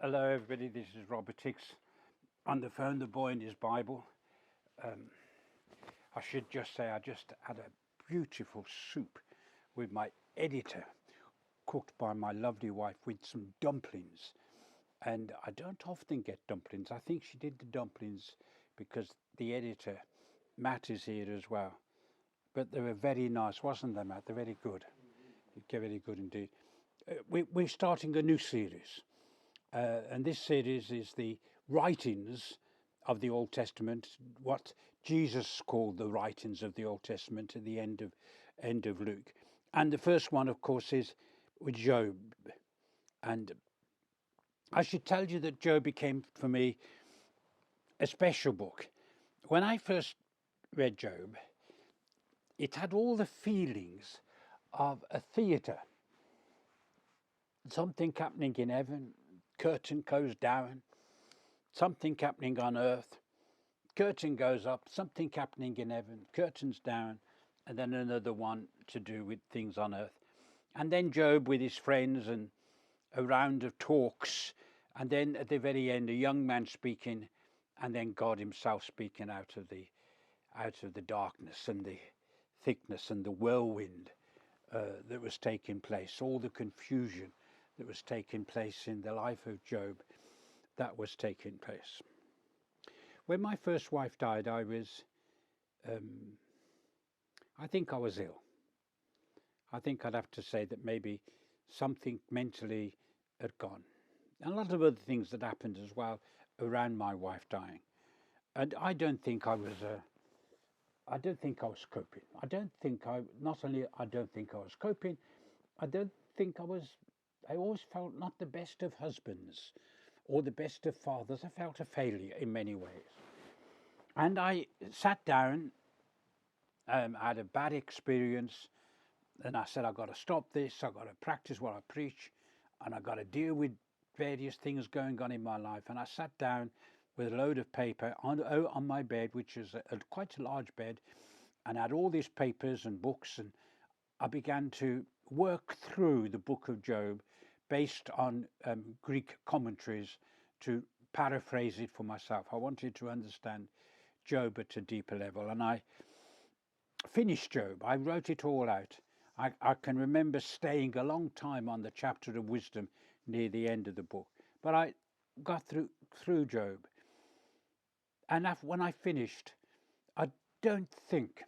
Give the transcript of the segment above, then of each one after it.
Hello, everybody. This is Robert Hicks on the phone, the boy in his Bible. I should just say I just had a beautiful soup with my editor, cooked by my lovely wife, with some dumplings. And I don't often get dumplings. I think she did the dumplings because the editor, Matt, is here as well. But they were very nice, wasn't they, Matt? They're very good. Very good indeed. We're starting a new series. And this series is the writings of the Old Testament, what Jesus called the writings of the Old Testament at the end of Luke. And the first one, of course, is with Job. And I should tell you that Job became for me a special book. When I first read Job, it had all the feelings of a theatre. Something happening in heaven, curtain goes down, something happening on earth, curtain goes up, something happening in heaven, curtains down, and then another one to do with things on earth. And then Job with his friends and a round of talks, and then at the very end, a young man speaking, and then God himself speaking out of the darkness and the thickness and the whirlwind that was taking place, all the confusion that was taking place in the life of Job, that was taking place. When my first wife died, I think I was ill. I think I'd have to say that maybe something mentally had gone. And a lot of other things that happened as well around my wife dying. And I don't think I was coping. Not only I don't think I was coping, I don't think I always felt not the best of husbands or the best of fathers. I felt a failure in many ways. And I sat down, had a bad experience, and I said, I've got to stop this, I've got to practice what I preach, and I've got to deal with various things going on in my life. And I sat down with a load of paper on my bed, which is quite a large bed, and had all these papers and books, and I began to work through the book of Job based on Greek commentaries to paraphrase it for myself. I wanted to understand Job at a deeper level, and I finished Job. I wrote it all out. I can remember staying a long time on the chapter of wisdom near the end of the book, but I got through Job. And when I finished, I don't think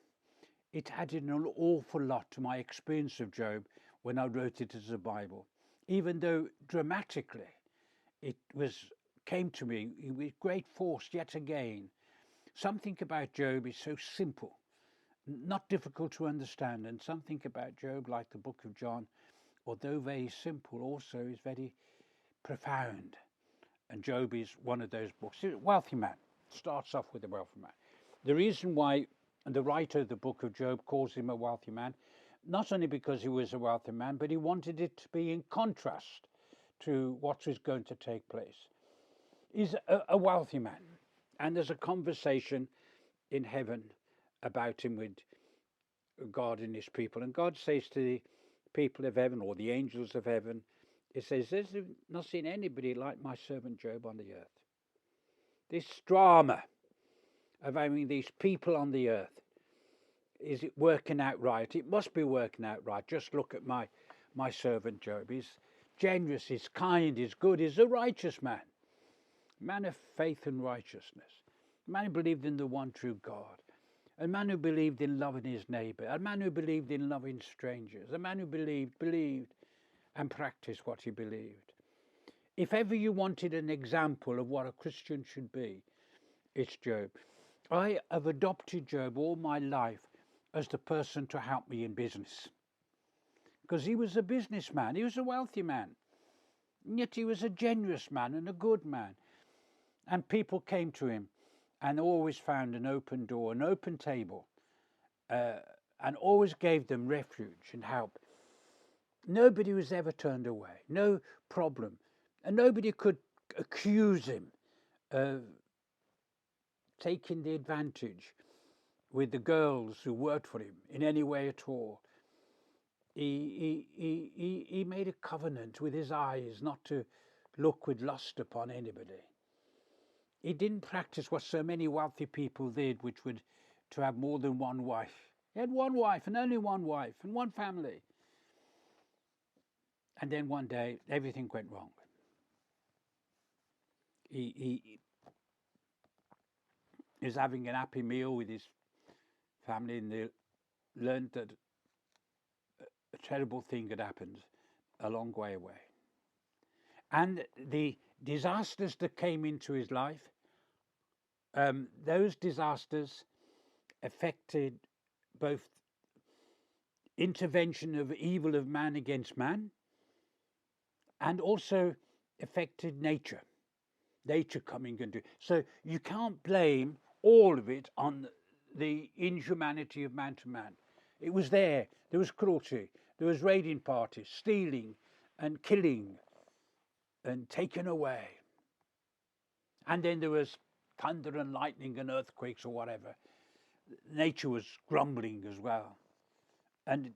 it added an awful lot to my experience of Job when I wrote it as a Bible, even though dramatically it came to me with great force yet again. Something about Job is so simple, not difficult to understand, and something about Job, like the book of John, although very simple, also is very profound. And Job is one of those books. He's a wealthy man, starts off with a wealthy man. The reason why the writer of the book of Job calls him a wealthy man, not only because he was a wealthy man, but he wanted it to be in contrast to what was going to take place. He's a wealthy man, and there's a conversation in heaven about him with God and his people. And God says to the people of heaven, or the angels of heaven, it says, there's not seen anybody like my servant Job on the earth. This drama of having these people on the earth, is it working out right? It must be working out right. Just look at my servant Job. He's generous, he's kind, he's good, he's a righteous man of faith and righteousness, a man who believed in the one true God, a man who believed in loving his neighbour, a man who believed in loving strangers, a man who believed and practiced what he believed. If ever you wanted an example of what a Christian should be, it's Job. I have adopted Job all my life as the person to help me in business, because he was a businessman, he was a wealthy man, and yet he was a generous man and a good man. And people came to him and always found an open door, an open table, and always gave them refuge and help. Nobody was ever turned away, no problem. And nobody could accuse him of taking the advantage with the girls who worked for him in any way at all. He made a covenant with his eyes not to look with lust upon anybody. He didn't practice what so many wealthy people did, which would to have more than one wife. He had one wife and only one wife and one family. And then one day, everything went wrong. He was having an happy meal with his family, and they learned that a terrible thing had happened a long way away. And the disasters that came into his life, those disasters affected both intervention of evil of man against man, and also affected nature coming into it. So you can't blame all of it on the inhumanity of man to man. It was there. There was cruelty. There was raiding parties, stealing and killing and taken away. And then there was thunder and lightning and earthquakes or whatever. Nature was grumbling as well. And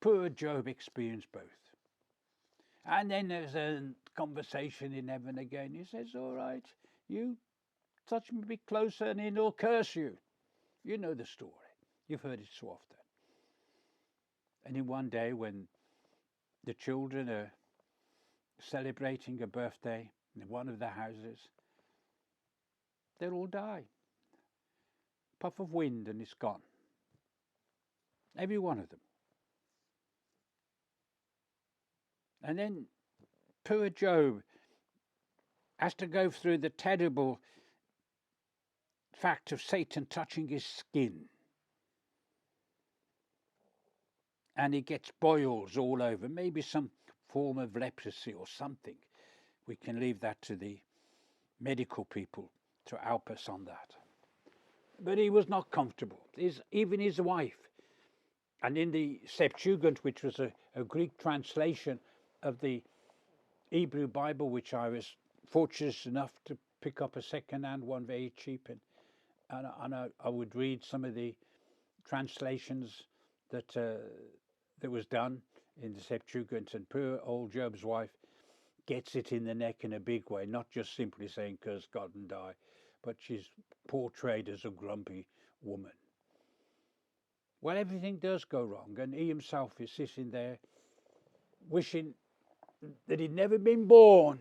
poor Job experienced both. And then there's a conversation in heaven again. He says, all right, you touch me a bit closer and he'll curse you. You know the story. You've heard it so often. And in one day when the children are celebrating a birthday in one of their houses, they'll all die. Puff of wind and it's gone. Every one of them. And then poor Job has to go through the terrible fact of Satan touching his skin. And he gets boils all over, maybe some form of leprosy or something. We can leave that to the medical people to help us on that. But he was not comfortable. Even his wife. And in the Septuagint, which was a Greek translation of the Hebrew Bible, which I was fortunate enough to pick up a second-hand one very cheap, and I would read some of the translations that was done in the Septuagint, and poor old Job's wife gets it in the neck in a big way, not just simply saying curse God and die, but she's portrayed as a grumpy woman. Well, everything does go wrong, and he himself is sitting there wishing that he'd never been born,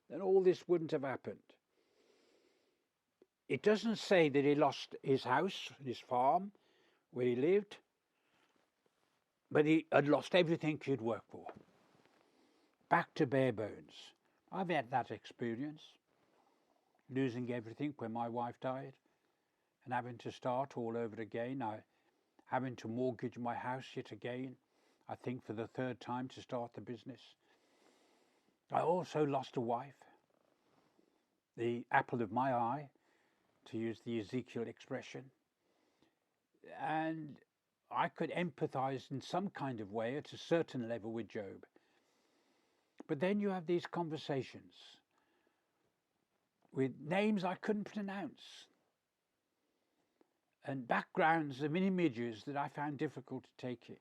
then all this wouldn't have happened. It doesn't say that he lost his house, his farm, where he lived, but he had lost everything he'd worked for. Back to bare bones. I've had that experience, losing everything when my wife died and having to start all over again. Having to mortgage my house yet again, I think for the third time to start the business. I also lost a wife, the apple of my eye, to use the Ezekiel expression. And I could empathize in some kind of way at a certain level with Job. But then you have these conversations with names I couldn't pronounce and backgrounds of images that I found difficult to take in.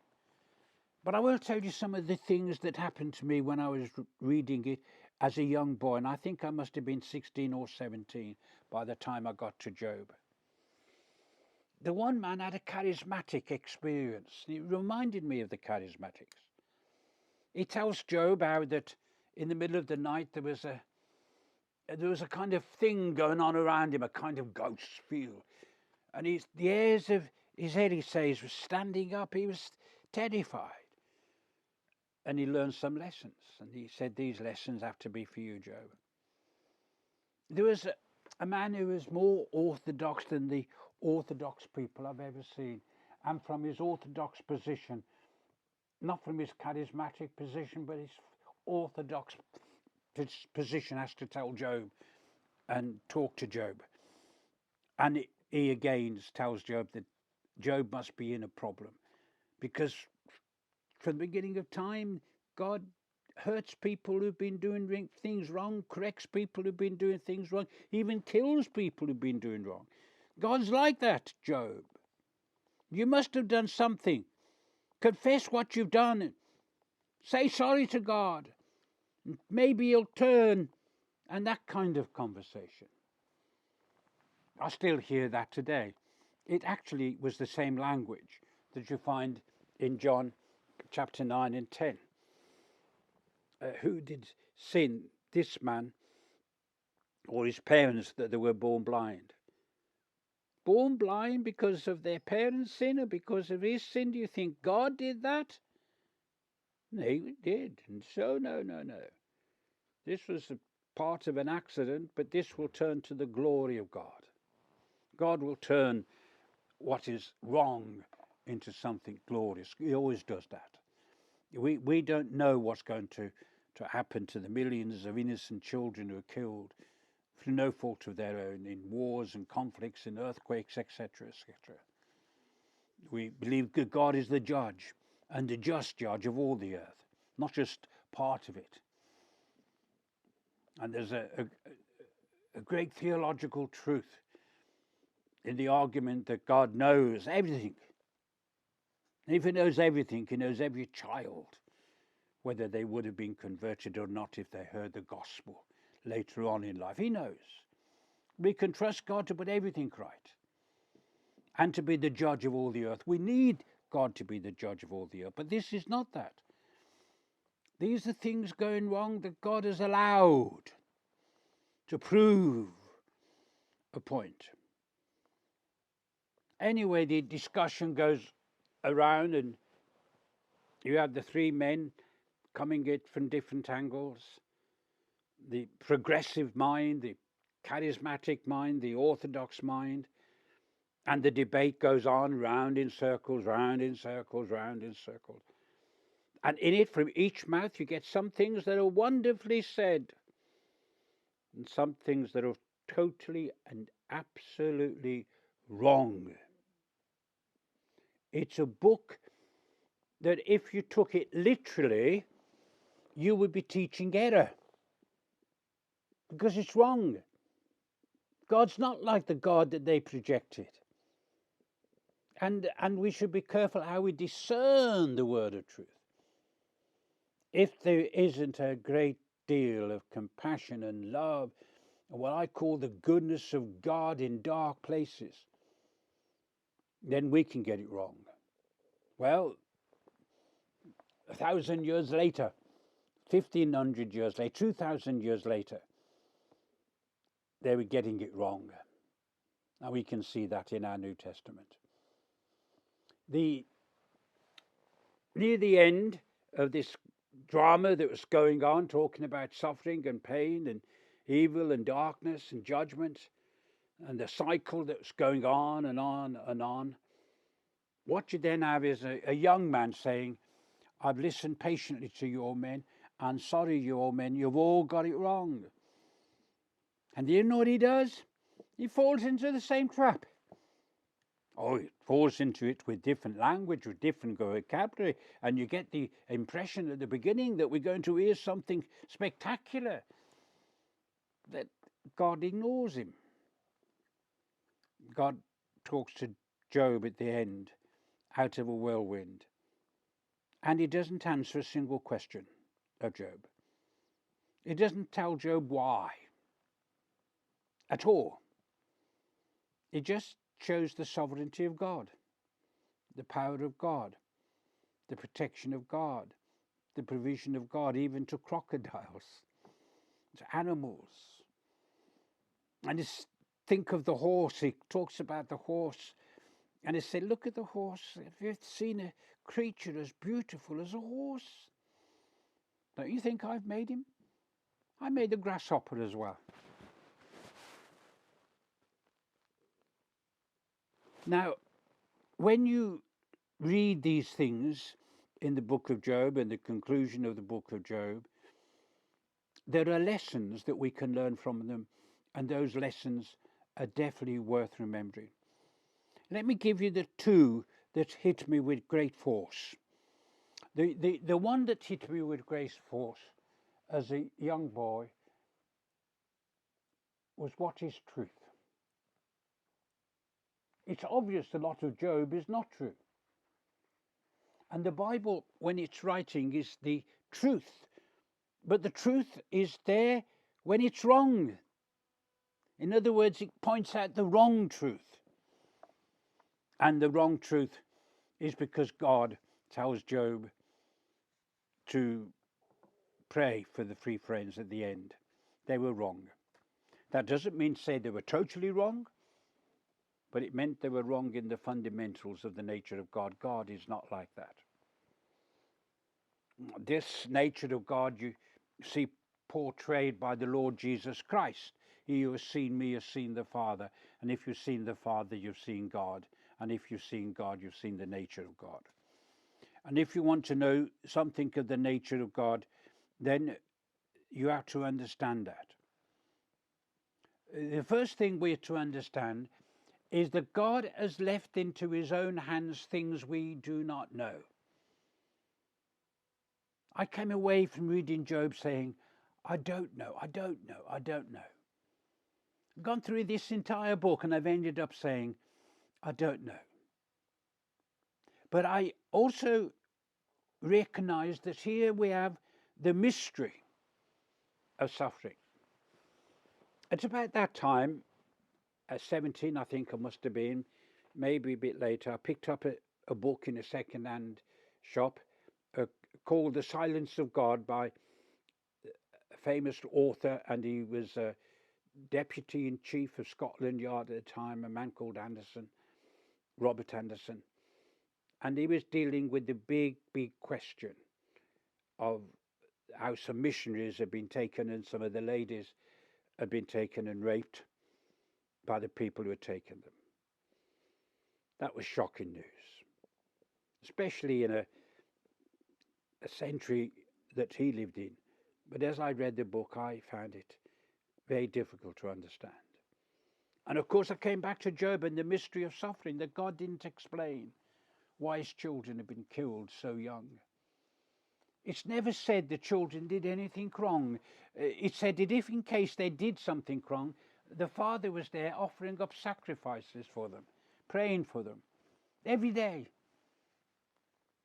But I will tell you some of the things that happened to me when I was reading it as a young boy, and I think I must have been 16 or 17 by the time I got to Job. The one man had a charismatic experience. It reminded me of the charismatics. He tells Job how that in the middle of the night there was a kind of thing going on around him, a kind of ghost feel. And the hairs of his head, he says, was standing up. He was terrified. And he learned some lessons. And he said, these lessons have to be for you, Job. There was a man who was more orthodox than the orthodox people I've ever seen. And from his orthodox position, not from his charismatic position, but his orthodox position, has to tell Job and talk to Job. And he again tells Job that Job must be in a problem, because from the beginning of time, God hurts people who've been doing things wrong, corrects people who've been doing things wrong, even kills people who've been doing wrong. God's like that, Job. You must have done something. Confess what you've done. Say sorry to God. Maybe he'll turn, and that kind of conversation. I still hear that today. It actually was the same language that you find in John chapter 9 and 10. Who did sin? This man or his parents, that they were born blind? Born blind because of their parents' sin or because of his sin? Do you think God did that? No, he did. And so, no. This was a part of an accident, but this will turn to the glory of God. God will turn what is wrong into something glorious. He always does that. We don't know what's going to happen to the millions of innocent children who are killed through no fault of their own in wars and conflicts and earthquakes, etc., etc. We believe that God is the judge and the just judge of all the earth, not just part of it. And there's a great theological truth in the argument that God knows everything. And if he knows everything, he knows every child, whether they would have been converted or not if they heard the gospel later on in life. He knows. We can trust God to put everything right and to be the judge of all the earth. We need God to be the judge of all the earth, but this is not that. These are things going wrong that God has allowed to prove a point. Anyway, the discussion goes around, and you have the three men coming at from different angles. The progressive mind, the charismatic mind, the orthodox mind, and the debate goes on round in circles, round in circles, round in circles. And in it, from each mouth, you get some things that are wonderfully said and some things that are totally and absolutely wrong. It's a book that if you took it literally, you would be teaching error because it's wrong. God's not like the God that they projected. And we should be careful how we discern the word of truth. If there isn't a great deal of compassion and love, and what I call the goodness of God in dark places, then we can get it wrong. Well, 1,000 years later, 1,500 years later, 2,000 years later, they were getting it wrong. And we can see that in our New Testament. Near the end of this drama that was going on, talking about suffering and pain and evil and darkness and judgment, and the cycle that was going on and on and on, what you then have is a young man saying, I've listened patiently to you all men, and sorry you all men, you've all got it wrong. And you know what he does? He falls into the same trap. Oh, he falls into it with different language, with different vocabulary, and you get the impression at the beginning that we're going to hear something spectacular, that God ignores him. God talks to Job at the end, out of a whirlwind, and he doesn't answer a single question of Job. He doesn't tell Job why at all. He just shows the sovereignty of God, the power of God, the protection of God, the provision of God, even to crocodiles, to animals. And just think of the horse. He talks about the horse, and he said, look at the horse. Have you seen a creature as beautiful as a horse? Don't you think I've made him? I made the grasshopper as well. Now, when you read these things in the book of Job and the conclusion of the book of Job, there are lessons that we can learn from them, and those lessons are definitely worth remembering. Let me give you the two that hit me with great force. The one that hit me with great force as a young boy was, what is truth? It's obvious a lot of Job is not true. And the Bible, when it's writing, is the truth But the truth is there when it's wrong. In other words, it points out the wrong truth. And the wrong truth is because God tells Job to pray for the three friends at the end. They were wrong. That doesn't mean say they were totally wrong, but it meant they were wrong in the fundamentals of the nature of God. God is not like that. This nature of God you see portrayed by the Lord Jesus Christ. He who has seen me has seen the Father. And if you've seen the Father, you've seen God. And if you've seen God, you've seen the nature of God. And if you want to know something of the nature of God, then you have to understand that. The first thing we're to understand is that God has left into his own hands things we do not know. I came away from reading Job saying, I don't know. I've gone through this entire book and I've ended up saying, I don't know. But I also recognize that here we have the mystery of suffering. It's about that time, at 17, I think I must have been, maybe a bit later, I picked up a book in a second-hand shop called The Silence of God by a famous author, and he was deputy in chief of Scotland Yard at the time, a man called Anderson, Robert Anderson. And he was dealing with the big question of how some missionaries had been taken and some of the ladies had been taken and raped by the people who had taken them. That was shocking news, especially in a century that he lived in. But as I read the book, I found it very difficult to understand. And of course, I came back to Job and the mystery of suffering, that God didn't explain why his children had been killed so young. It's never said the children did anything wrong. It said that if in case they did something wrong, the father was there offering up sacrifices for them, praying for them every day.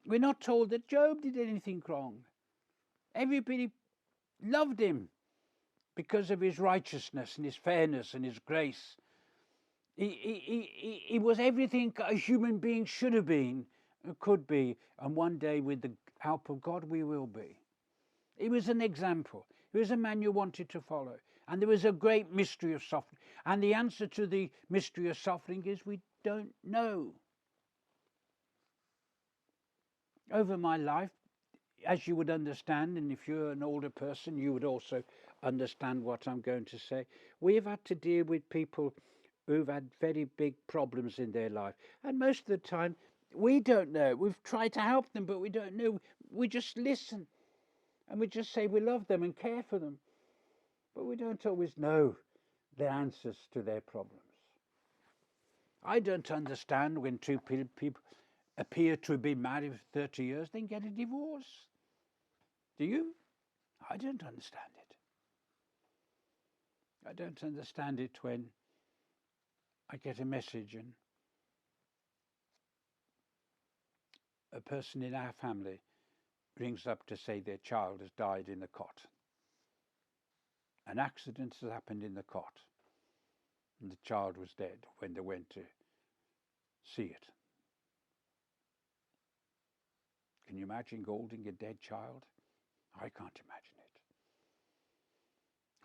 We're not told that Job did anything wrong. Everybody loved him because of his righteousness and his fairness and his grace. He was everything a human being should have been, could be, and one day with the help of God we will be. He was an example. He was a man you wanted to follow. And there was a great mystery of suffering. And the answer to the mystery of suffering is we don't know. Over my life, as you would understand, and if you're an older person, you would also understand what I'm going to say, we've had to deal with people who've had very big problems in their life. And most of the time, we don't know. We've tried to help them, but we don't know. We just listen. And we just say we love them and care for them. But we don't always know the answers to their problems. I don't understand when two people appear to be married for 30 years, then get a divorce. Do you? I don't understand it. I don't understand it when I get a message and a person in our family rings up to say their child has died in the cot. An accident has happened in the cot, and the child was dead when they went to see it. Can you imagine holding a dead child? I can't imagine it.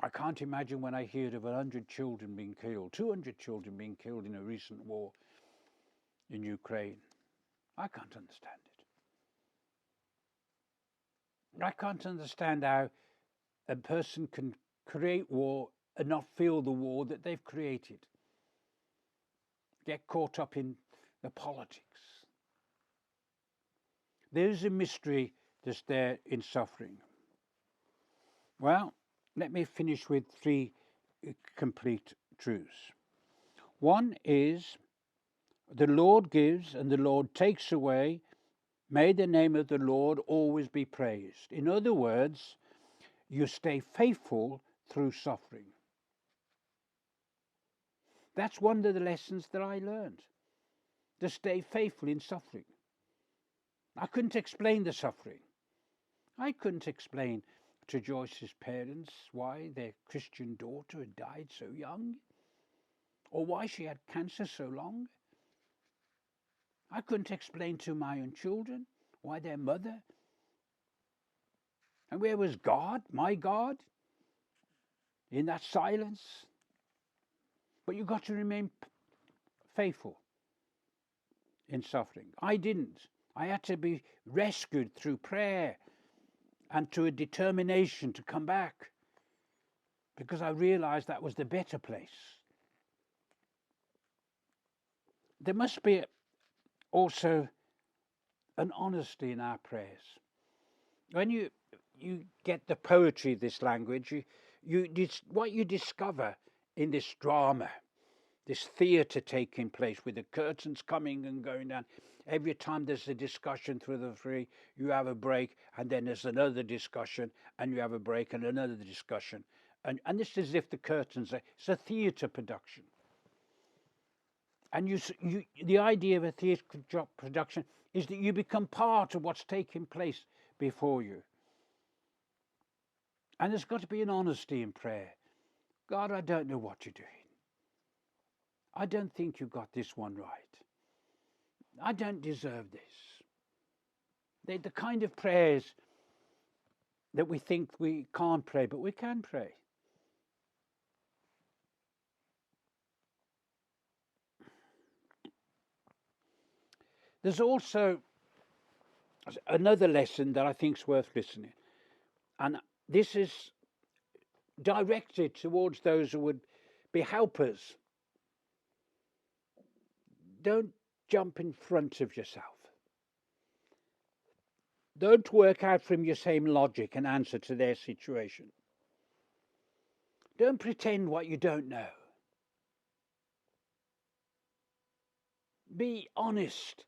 I can't imagine when I hear of 100 children being killed, 200 children being killed in a recent war in Ukraine. I can't understand it. I can't understand how a person can create war and not feel the war that they've created. Get caught up in the politics. There's a mystery that's there in suffering. Well, let me finish with three complete truths. One is the Lord gives and the Lord takes away. May the name of the Lord always be praised. In other words, you stay faithful through suffering. That's one of the lessons that I learned, to stay faithful in suffering. I couldn't explain the suffering. I couldn't explain Dr. Joyce's parents why their Christian daughter had died so young, or why she had cancer so long. I couldn't explain to my own children why their mother. And where was God, my God, in that silence? But you've got to remain faithful in suffering. I didn't. I had to be rescued through prayer and to a determination to come back, because I realized that was the better place. There must be also an honesty in our prayers. When you get the poetry of this language, what you discover in this drama, this theatre taking place with the curtains coming and going down. Every time there's a discussion through the three, you have a break, and then there's another discussion, and you have a break and another discussion. And this is as if the curtains are, it's a theatre production. And the idea of a theatre production is that you become part of what's taking place before you. And there's got to be an honesty in prayer. God, I don't know what you're doing. I don't think you got this one right. I don't deserve this. They're the kind of prayers that we think we can't pray, but we can pray. There's also another lesson that I think is worth listening. And this is directed towards those who would be helpers. Don't jump in front of yourself. Don't work out from your same logic an answer to their situation. Don't pretend what you don't know. Be honest.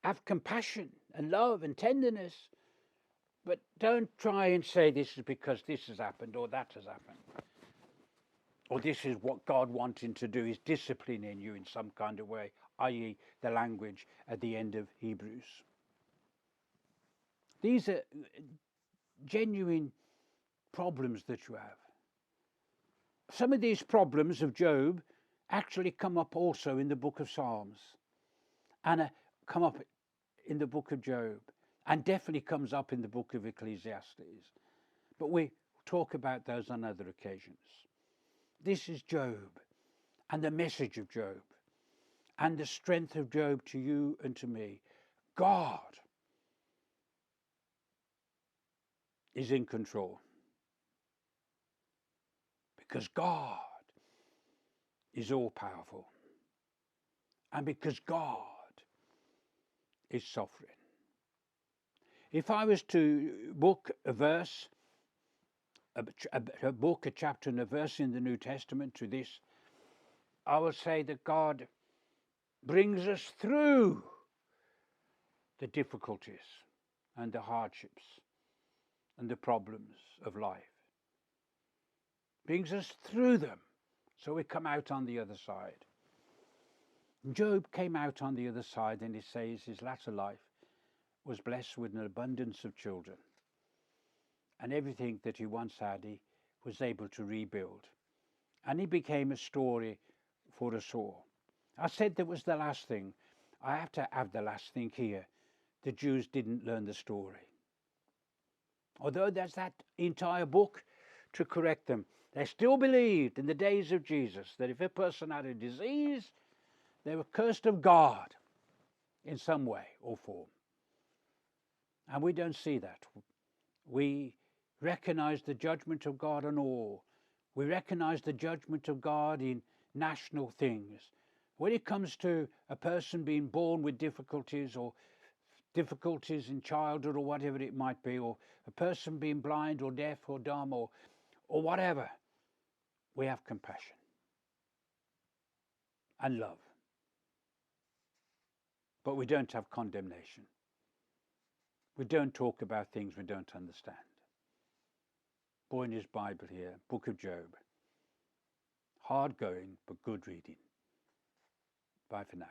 Have compassion and love and tenderness. But don't try and say this is because this has happened or that has happened. Or this is what God wanting to do, is disciplining you in some kind of way, i.e. the language at the end of Hebrews. These are genuine problems that you have. Some of these problems of Job actually come up also in the book of Psalms, and come up in the book of Job, and definitely comes up in the book of Ecclesiastes. But we talk about those on other occasions. This is Job and the message of Job and the strength of Job to you and to me. God is in control, because God is all powerful, and because God is sovereign. If I was to book a verse, a book, a chapter and a verse in the New Testament to this, I will say that God brings us through the difficulties and the hardships and the problems of life. Brings us through them so we come out on the other side. Job came out on the other side, and he says his latter life was blessed with an abundance of children. And everything that he once had, he was able to rebuild. And he became a story for us all. I said that was the last thing. I have to have the last thing here. The Jews didn't learn the story. Although there's that entire book to correct them, they still believed in the days of Jesus that if a person had a disease, they were cursed of God in some way or form. And we don't see that. We recognize the judgment of God on all. We recognize the judgment of God in national things. When it comes to a person being born with difficulties, or difficulties in childhood, or whatever it might be, or a person being blind or deaf or dumb or whatever, we have compassion and love. But we don't have condemnation. We don't talk about things we don't understand. Boyne's Bible here, Book of Job. Hard going, but good reading. Bye for now.